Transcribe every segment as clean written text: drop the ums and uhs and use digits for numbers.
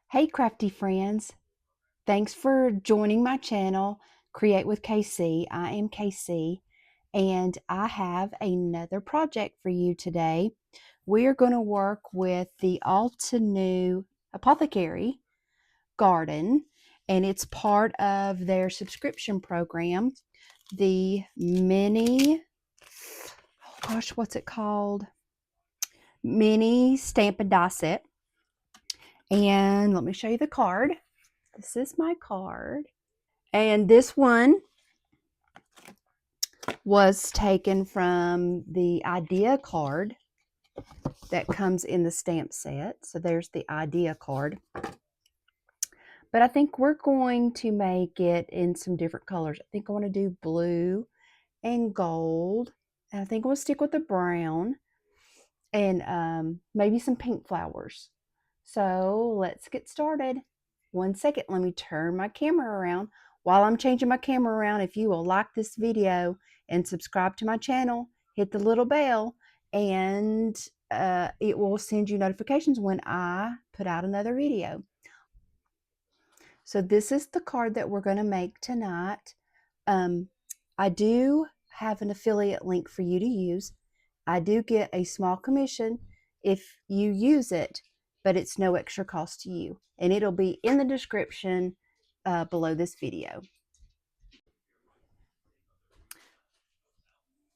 Hey crafty friends, thanks for joining my channel, Create with KC. I am KC and I have another project for you today. We are going to work with the Altenew Apothecary Garden, and it's part of their subscription program, the mini, oh gosh, what's it called? Mini Stamp and Die Set. And let me show you the card. This is my card. And this one was taken from the idea card that comes in the stamp set. So there's the idea card. But I think we're going to make it in some different colors. I think I want to do blue and gold. And I think we'll stick with the brown and maybe some pink flowers. So let's get started. 1 second, let me turn my camera around. While I'm changing my camera around, if you will like this video and subscribe to my channel, hit the little bell, and it will send you notifications when I put out another video. So this is the card that we're going to make tonight. I do have an affiliate link for you to use. I do get a small commission if you use it, but it's no extra cost to you. And it'll be in the description below this video.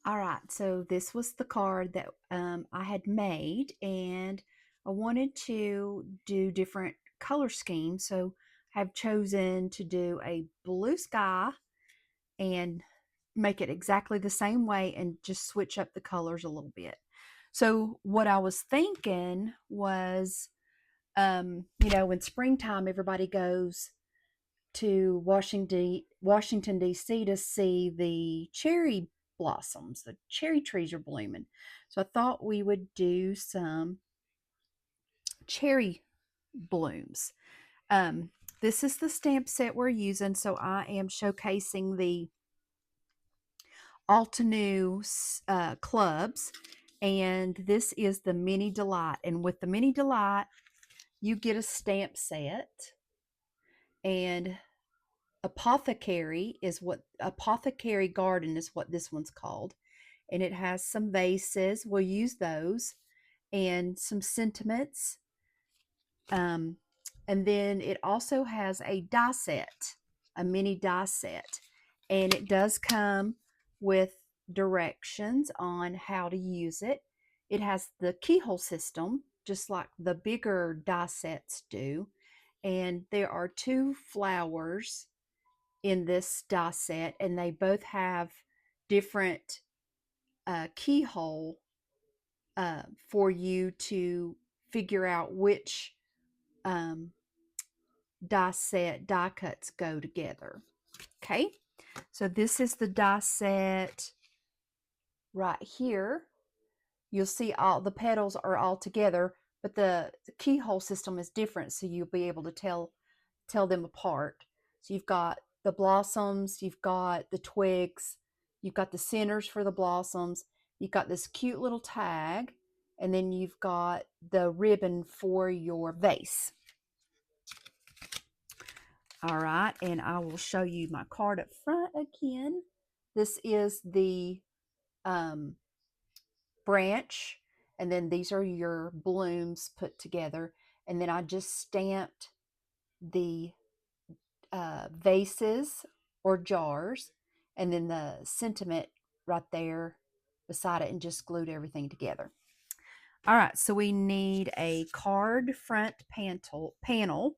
All right, so this was the card that I had made, and I wanted to do different color schemes. So I've chosen to do a blue sky and make it exactly the same way and just switch up the colors a little bit. So what I was thinking was, in springtime, everybody goes to Washington, D.C. to see the cherry blossoms. The cherry trees are blooming. So I thought we would do some cherry blooms. Um, this is the stamp set we're using. So I am showcasing the Altenew clubs, and this is the Mini Delight. And with the Mini Delight, you get a stamp set, and Apothecary Garden is what this one's called, and it has some vases. We'll use those and some sentiments. And then it also has a die set, a mini die set, and it does come with directions on how to use it. It has the keyhole system, just like the bigger die sets do. And there are 2 flowers in this die set, and they both have different keyhole for you to figure out which um, die cuts go together. Okay, so this is the die set right here. You'll see all the petals are all together, but the keyhole system is different, so you'll be able to tell them apart. So you've got the blossoms, you've got the twigs, you've got the centers for the blossoms, you've got this cute little tag, and then you've got the ribbon for your vase. All right, and I will show you my card up front again. This is the branch, and then these are your blooms put together. And then I just stamped the vases or jars, and then the sentiment right there beside it, and just glued everything together. All right, so we need a card front panel,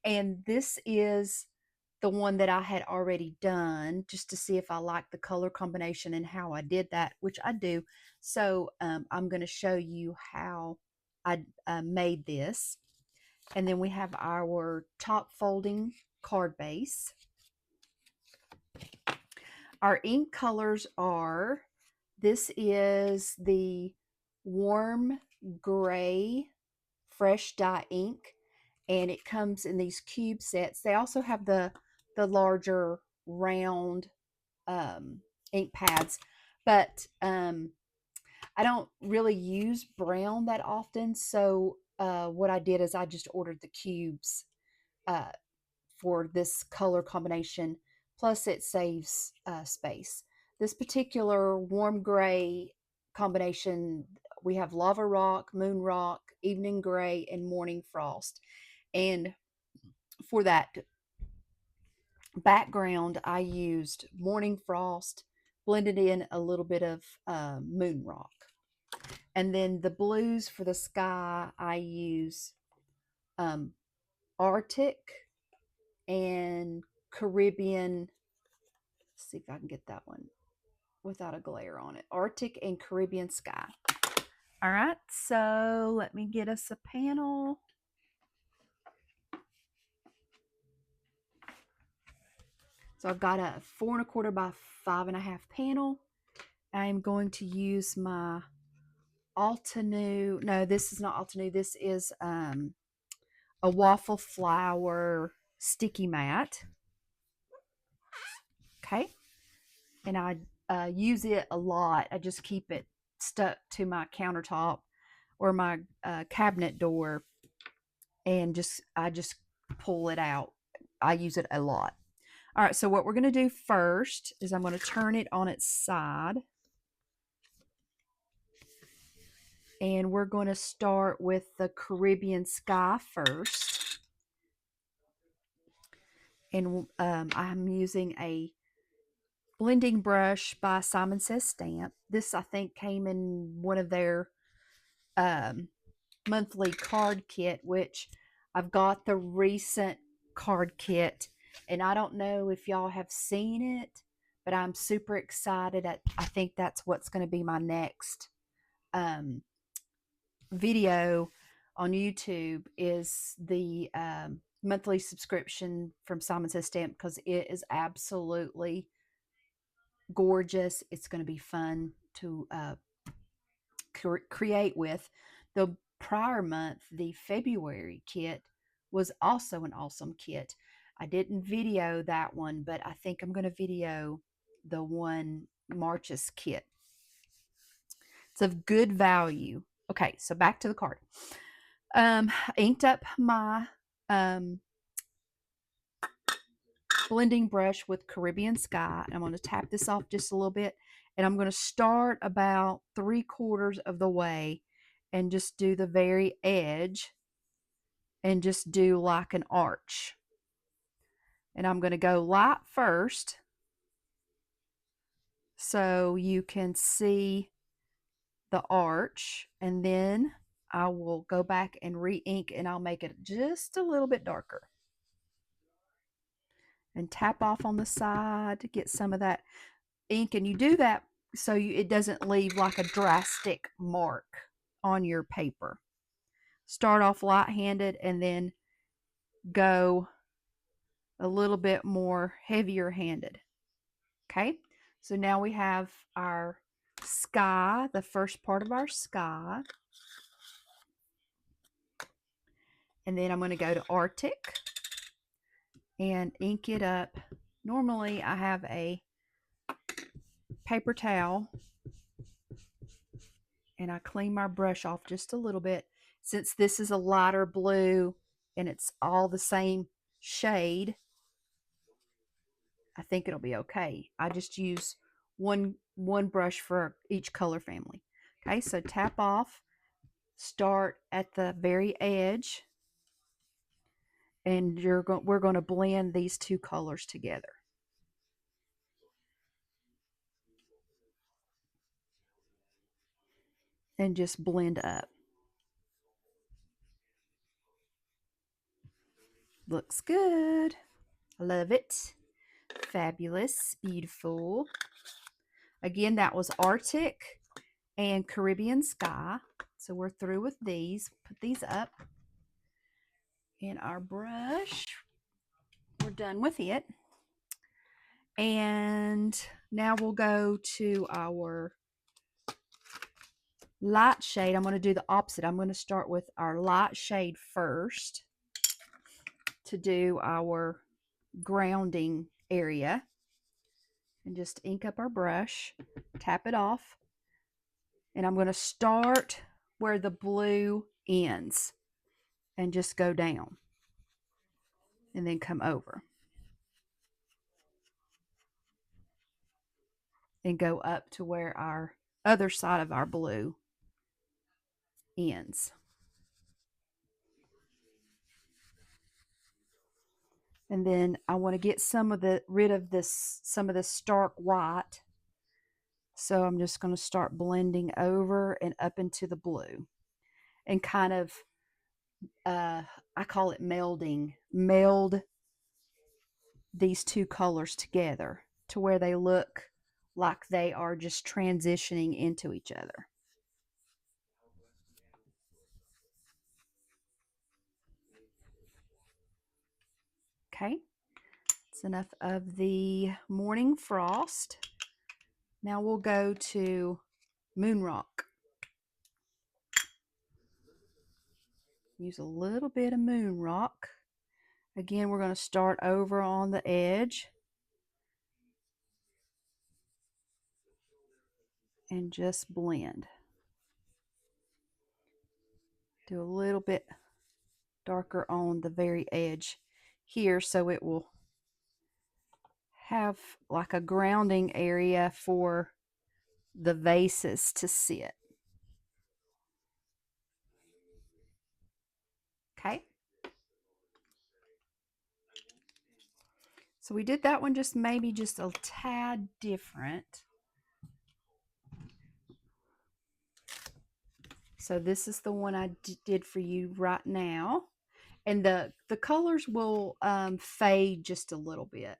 and this is the one that I had already done just to see if I like the color combination and how I did that, which I do. So I'm going to show you how I made this. And then we have our top folding card base. Our ink colors are, this is the warm gray fresh dye ink, and it comes in these cube sets. They also have the larger round ink pads, but I don't really use brown that often, so what I did is I just ordered the cubes for this color combination. Plus it saves space. This particular warm gray combination, we have lava rock, moon rock, evening gray, and morning frost. And for that background, I used morning frost, blended in a little bit of moon rock. And then the blues for the sky, I use Arctic and Caribbean. Let's see if I can get that one without a glare on it. Arctic and Caribbean sky. All right, so let me get us a panel. So I've got a 4 1/4 by 5.5 panel. I'm going to use my Altenew. No, this is not Altenew. This is a waffle flower sticky mat. Okay, and I use it a lot. I just keep it stuck to my countertop or my cabinet door, and I just pull it out. I use it a lot. All right, so what we're going to do first is I'm going to turn it on its side. And we're going to start with the Caribbean sky first. And I'm using a blending brush by Simon Says Stamp. This, I think, came in one of their monthly card kit, which I've got the recent card kit. And I don't know if y'all have seen it, but I'm super excited. I think that's what's going to be my next video on YouTube, is the monthly subscription from Simon Says Stamp, because it is absolutely gorgeous. It's going to be fun to create with. The prior month, the February kit, was also an awesome kit. I didn't video that one, but I think I'm going to video the one March's kit. It's of good value. Okay, so back to the card. Inked up my blending brush with Caribbean Sky. I'm going to tap this off just a little bit, and I'm going to start about 3/4 of the way and just do the very edge and just do like an arch. And I'm going to go light first so you can see the arch, and then I will go back and re-ink, and I'll make it just a little bit darker. And tap off on the side to get some of that ink, and you do that so it doesn't leave like a drastic mark on your paper. Start off light-handed and then go a little bit more heavier handed. Okay, so now we have our sky, the first part of our sky. And then I'm going to go to Arctic and ink it up. Normally I have a paper towel and I clean my brush off just a little bit. Since this is a lighter blue and it's all the same shade, I think it'll be okay. I just use one brush for each color family. Okay, so tap off, start at the very edge, and we're going to blend these two colors together. And just blend up. Looks good. I love it. Fabulous. Beautiful. Again, that was Arctic and Caribbean Sky. So we're through with these. Put these up in our brush. We're done with it. And now we'll go to our light shade. I'm going to do the opposite. I'm going to start with our light shade first to do our grounding area. And just ink up our brush, tap it off, and I'm going to start where the blue ends. and just go down and then come over and go up to where our other side of our blue ends. And then I want to get some of the some of this stark white. So I'm just going to start blending over and up into the blue and kind of, I call it melding, meld these two colors together to where they look like they are just transitioning into each other. Okay, it's enough of the morning frost. Now we'll go to moon rock. Use a little bit of moon rock. Again, we're going to start over on the edge and just blend. Do a little bit darker on the very edge here so it will have like a grounding area for the vases to sit. Okay. So we did that one just maybe just a tad different. So this is the one I did for you right now. And the colors will fade just a little bit.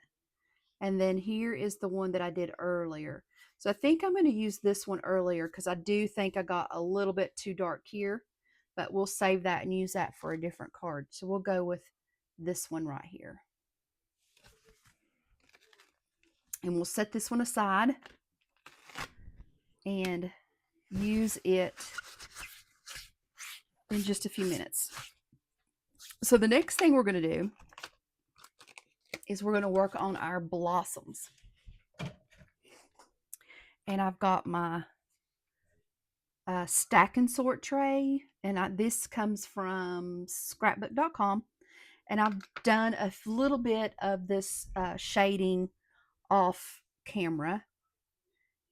And then here is the one that I did earlier. So I think I'm going to use this one earlier because I do think I got a little bit too dark here. But we'll save that and use that for a different card. So we'll go with this one right here. And we'll set this one aside and use it in just a few minutes. So the next thing we're going to do is we're going to work on our blossoms. And I've got my stack and sort tray, and this comes from scrapbook.com. And I've done a little bit of this shading off camera.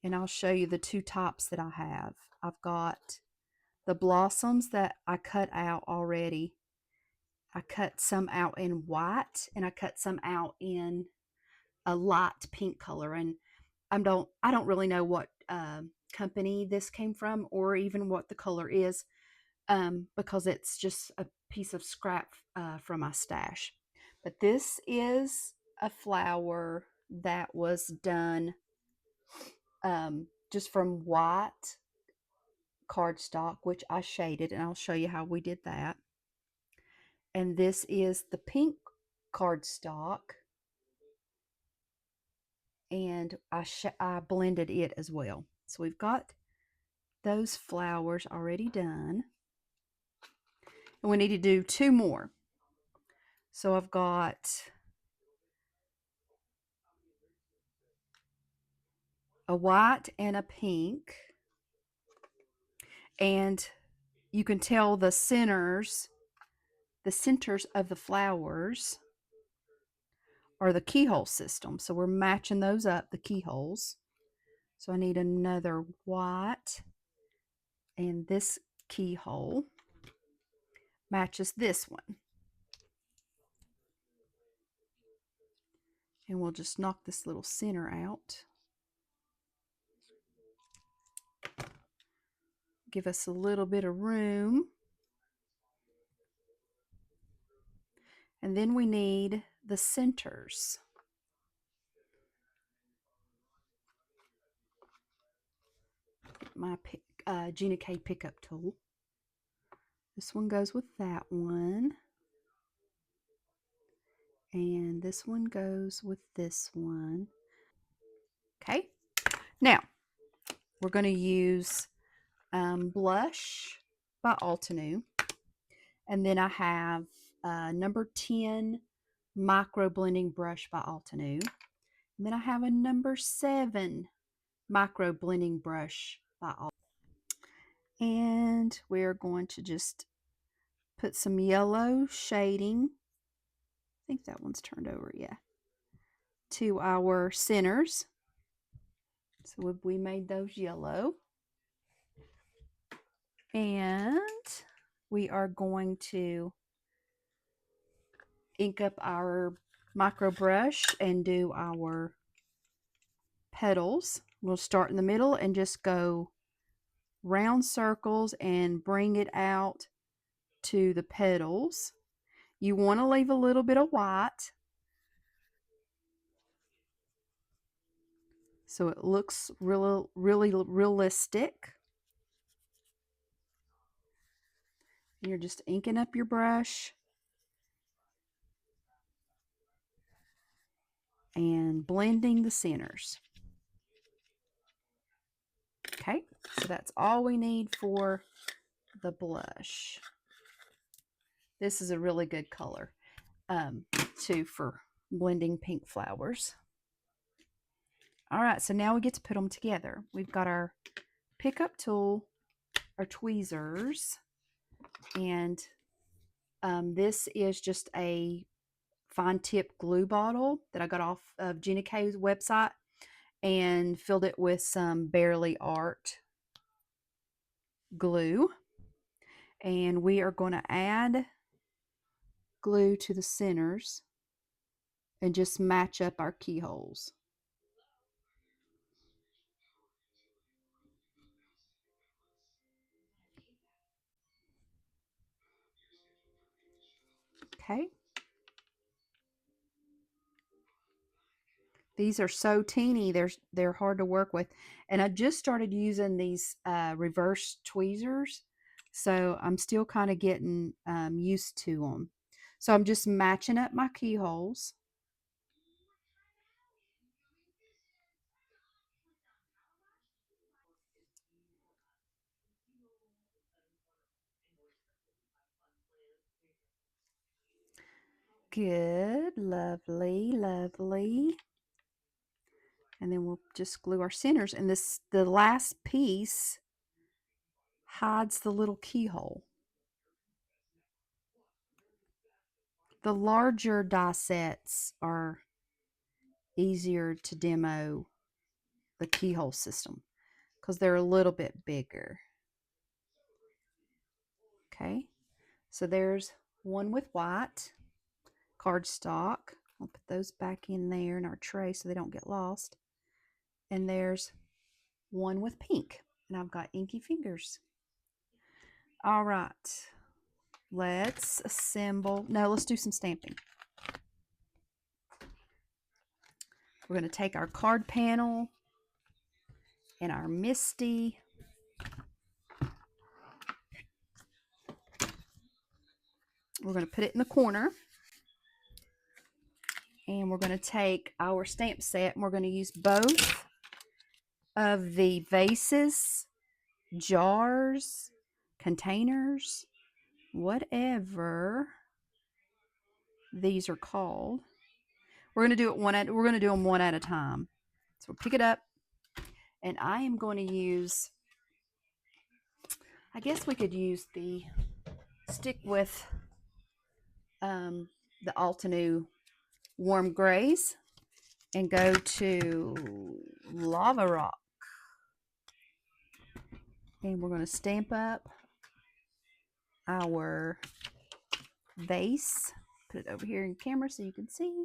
And I'll show you the two tops that I have. I've got the blossoms that I cut out already. I cut some out in white and I cut some out in a light pink color. And I don't really know what company this came from or even what the color is because it's just a piece of scrap from my stash. But this is a flower that was done just from white cardstock, which I shaded, and I'll show you how we did that. And this is the pink cardstock, and I blended it as well. So we've got those flowers already done, and we need to do two more. So I've got a white and a pink, and you can tell the centers of the flowers are the keyhole system. So we're matching those up, the keyholes. So I need another white, and this keyhole matches this one. And we'll just knock this little center out. Give us a little bit of room. And then we need the centers. My Gina K pickup tool. This one goes with that one. And this one goes with this one. Okay. Now, we're going to use blush by Altenew. And then I have number 10 micro blending brush by Altenew. And then I have a number 7 micro blending brush by Altenew. And we're going to just put some yellow shading. I think that one's turned over, yeah. To our centers. So we made those yellow. And we are going to ink up our micro brush and do our petals. We'll start in the middle and just go round circles and bring it out to the petals. You want to leave a little bit of white so it looks really realistic. You're just inking up your brush and blending the centers. Okay, so that's all we need for the blush. This is a really good color too for blending pink flowers. All right, so now we get to put them together. We've got our pickup tool, our tweezers, and this is just a fine tip glue bottle that I got off of Jenny K's website and filled it with some Barely Art glue. And we are going to add glue to the centers and just match up our keyholes. Okay. These are so teeny, they're hard to work with. And I just started using these reverse tweezers, so I'm still kind of getting used to them. So I'm just matching up my keyholes. Good, lovely, lovely. And then we'll just glue our centers. And the last piece hides the little keyhole. The larger die sets are easier to demo the keyhole system because they're a little bit bigger. Okay, so there's one with white cardstock. I'll put those back in there in our tray so they don't get lost. And there's one with pink, and I've got inky fingers. All right, let's assemble. No, let's do some stamping. We're going to take our card panel and our Misti. We're going to put it in the corner. And we're going to take our stamp set and we're going to use both of the vases, jars, containers, whatever these are called. We're going to do them one at a time. So we'll pick it up, and I am going to use, I guess we could stick with the Altenew warm grays and go to Lava Rock. And we're going to stamp up our vase. Put it over here in camera so you can see.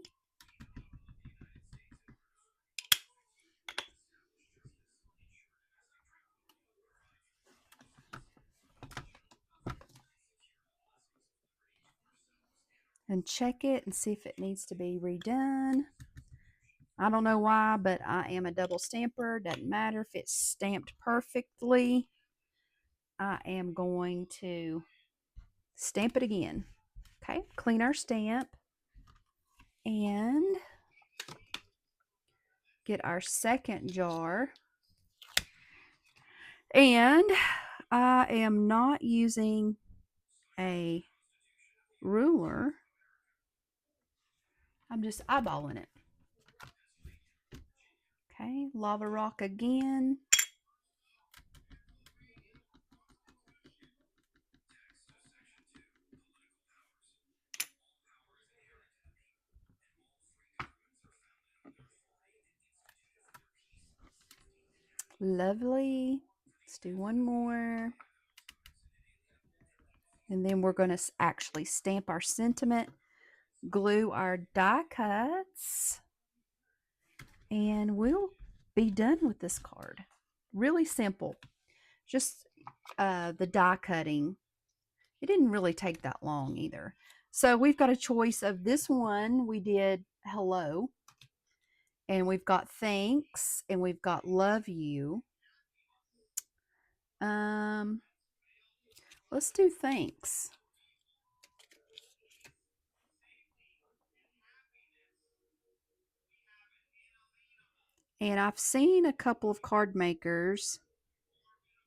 And check it and see if it needs to be redone. I don't know why, but I am a double stamper. Doesn't matter if it's stamped perfectly. I am going to stamp it again. Okay, clean our stamp and get our second jar. And I am not using a ruler. I'm just eyeballing it. Okay, Lava Rock again. Lovely. Let's do one more. And then we're going to actually stamp our sentiment, glue our die cuts, and we'll be done with this card. Really simple. Just the die cutting. It didn't really take that long either. So we've got a choice of this one. We did hello, and we've got thanks, and we've got love you. Let's do thanks. And I've seen a couple of card makers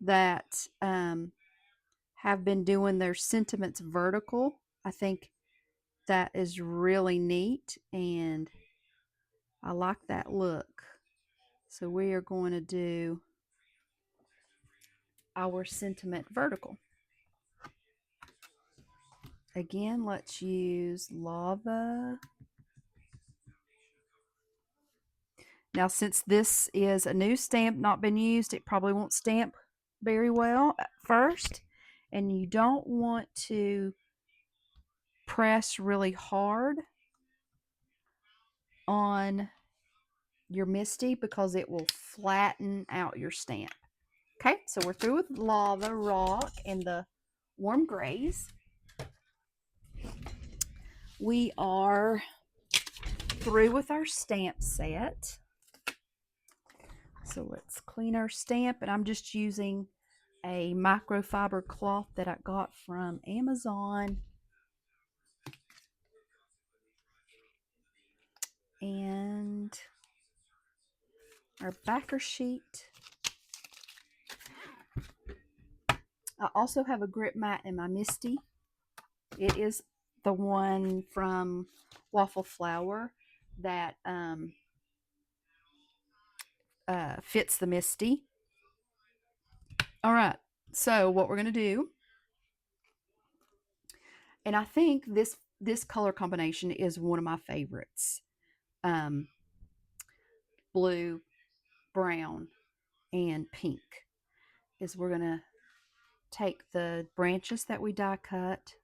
that have been doing their sentiments vertical. I think that is really neat, and I like that look. So we are going to do our sentiment vertical. Again, let's use lava. Now, since this is a new stamp, not been used, it probably won't stamp very well at first. And you don't want to press really hard on your Misti because it will flatten out your stamp. Okay, so we're through with lava, rock, and the warm grays. We are through with our stamp set. So let's clean our stamp, and I'm just using a microfiber cloth that I got from Amazon. And our backer sheet. I also have a grip mat in my Misti. It is the one from Waffle Flower that fits the Misti. All right, so what we're going to do, and I think this color combination is one of my favorites. Blue, brown, and pink. Is we're going to take the branches that we die cut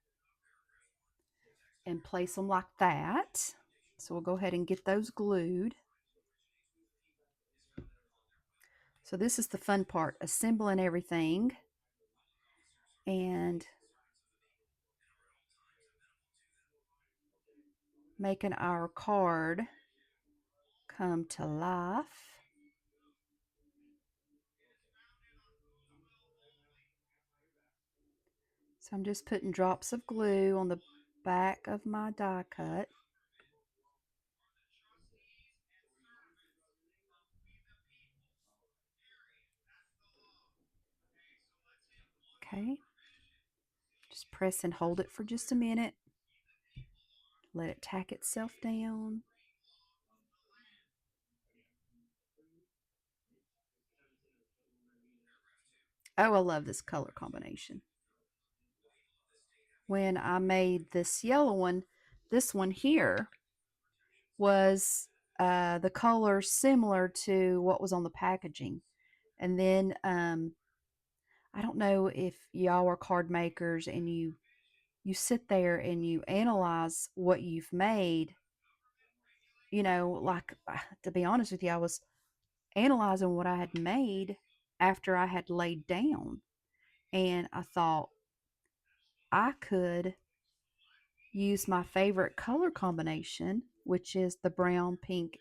and place them like that. So we'll go ahead and get those glued. So this is the fun part, assembling everything and making our card come to life. So I'm just putting drops of glue on the back of my die cut. Okay. Just press and hold it for just a minute. Let it tack itself down. Oh, I love this color combination. When I made this yellow one, this one here was the color similar to what was on the packaging. And then I don't know if y'all are card makers and you sit there and you analyze what you've made. You know, like, to be honest with you, I was analyzing what I had made after I had laid down, and I thought I could use my favorite color combination, which is the brown, pink,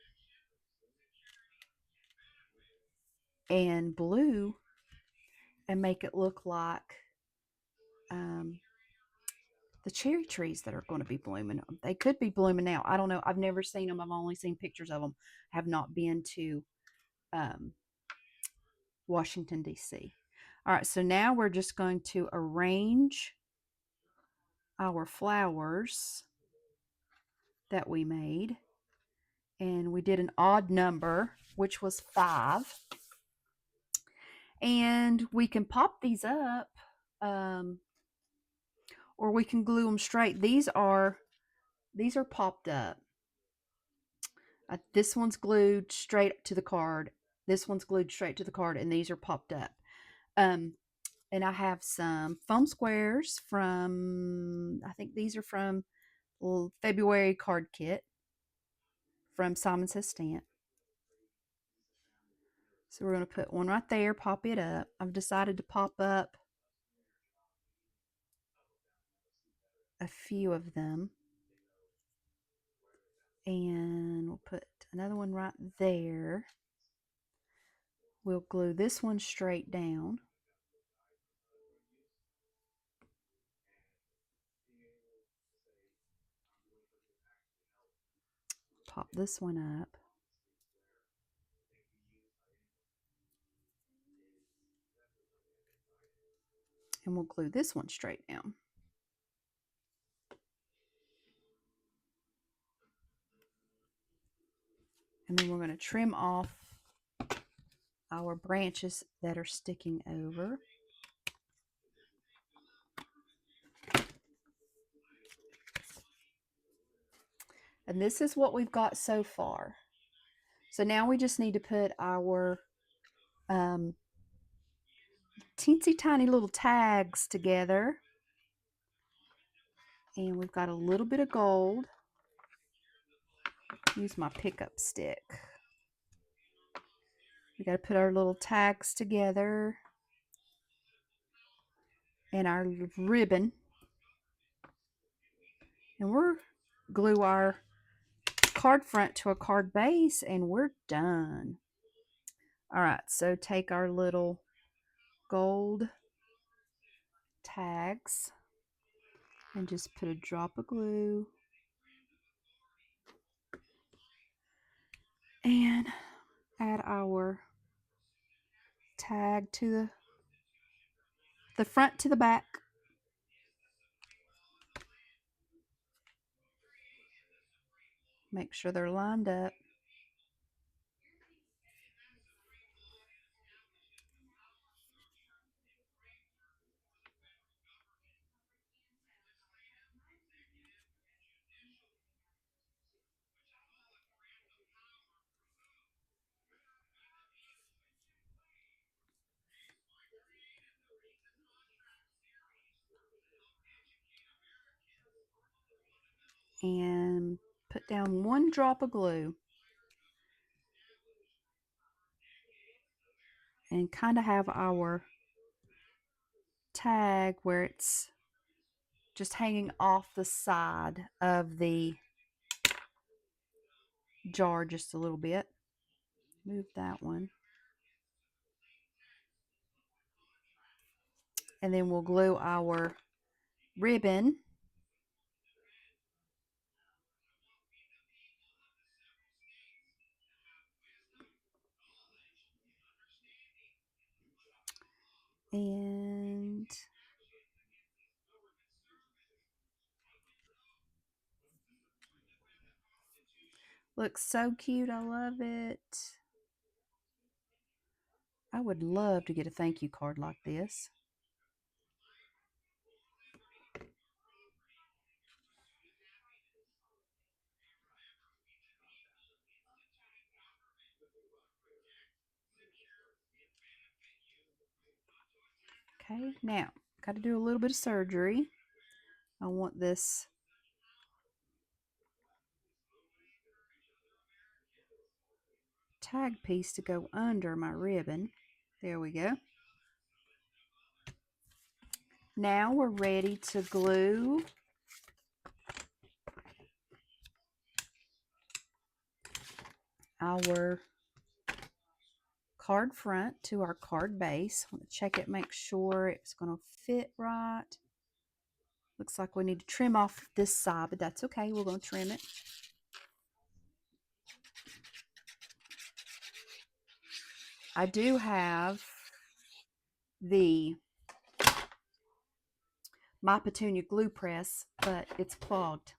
and blue, and make it look like the cherry trees that are going to be blooming. They could be blooming now. I don't know. I've never seen them. I've only seen pictures of them. I have not been to Washington, D.C. All right, so now we're just going to arrange our flowers that we made. And we did an odd number, which was 5. And we can pop these up, or we can glue them straight. These are popped up. This one's glued straight to the card. This one's glued straight to the card, and these are popped up. And I have some foam squares from, I think these are from February card kit from Simon Says Stamp. So we're going to put one right there, pop it up. I've decided to pop up a few of them. And we'll put another one right there. We'll glue this one straight down. Pop this one up. And we'll glue this one straight down. And then we're going to trim off our branches that are sticking over. And this is what we've got so far. So now we just need to put our teensy tiny little tags together. And we've got a little bit of gold. Use my pickup stick. We got to put our little tags together and our ribbon. And we're glue our card front to a card base, and we're done. All right, so take our little gold tags and just put a drop of glue and add our tag to the front to the back. Make sure they're lined up. And put down one drop of glue. And kind of have our tag where it's just hanging off the side of the jar just a little bit. Move that one. And then we'll glue our ribbon. And looks so cute. I love it. I would love to get a thank you card like this. Okay, now got to do a little bit of surgery. I want this tag piece to go under my ribbon. There we go. Now we're ready to glue our card front to our card base. I'm going to check it, make sure it's going to fit right. Looks like we need to trim off this side, but that's okay. We're going to trim it. I do have my Petunia glue press, but it's clogged.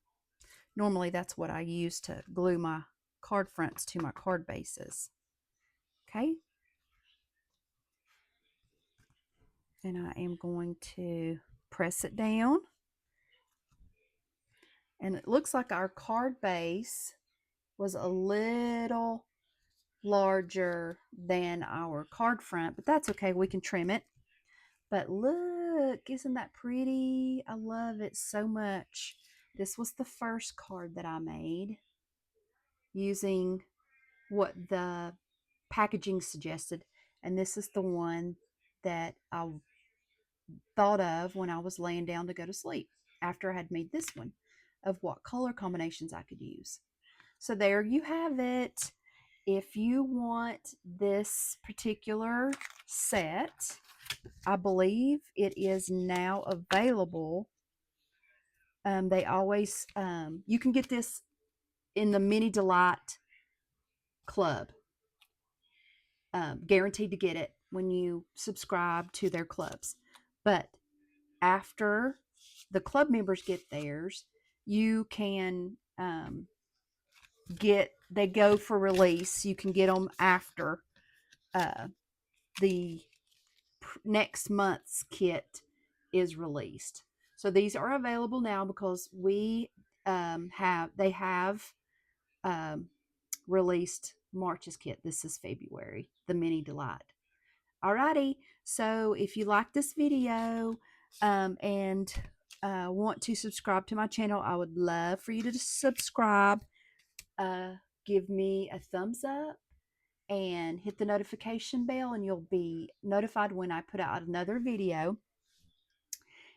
Normally that's what I use to glue my card fronts to my card bases. Okay. And I am going to press it down. And it looks like our card base was a little larger than our card front, but that's okay. We can trim it. But look, isn't that pretty? I love it so much. This was the first card that I made using what the packaging suggested. And this is the one that I thought of when I was laying down to go to sleep after I had made this one of what color combinations I could use. So there you have it. If you want this particular set, I believe it is now available. They always, you can get this in the Mini Delight Club. Guaranteed to get it when you subscribe to their clubs. But after the club members get theirs, you can they go for release. You can get them after the next month's kit is released. So these are available now because they have um, released March's kit. This is February, the Mini Delight. Alrighty, so if you like this video and want to subscribe to my channel, I would love for you to subscribe. Give me a thumbs up and hit the notification bell, and you'll be notified when I put out another video.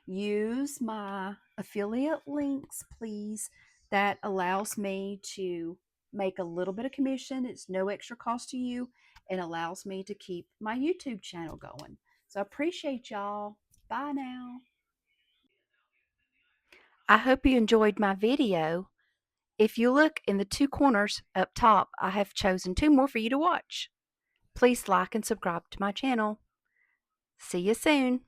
Use my affiliate links, please. That allows me to make a little bit of commission. It's no extra cost to you and allows me to keep my YouTube channel going. So I appreciate y'all. Bye now. I hope you enjoyed my video. If you look in the two corners up top, I have chosen two more for you to watch. Please like and subscribe to my channel. See you soon.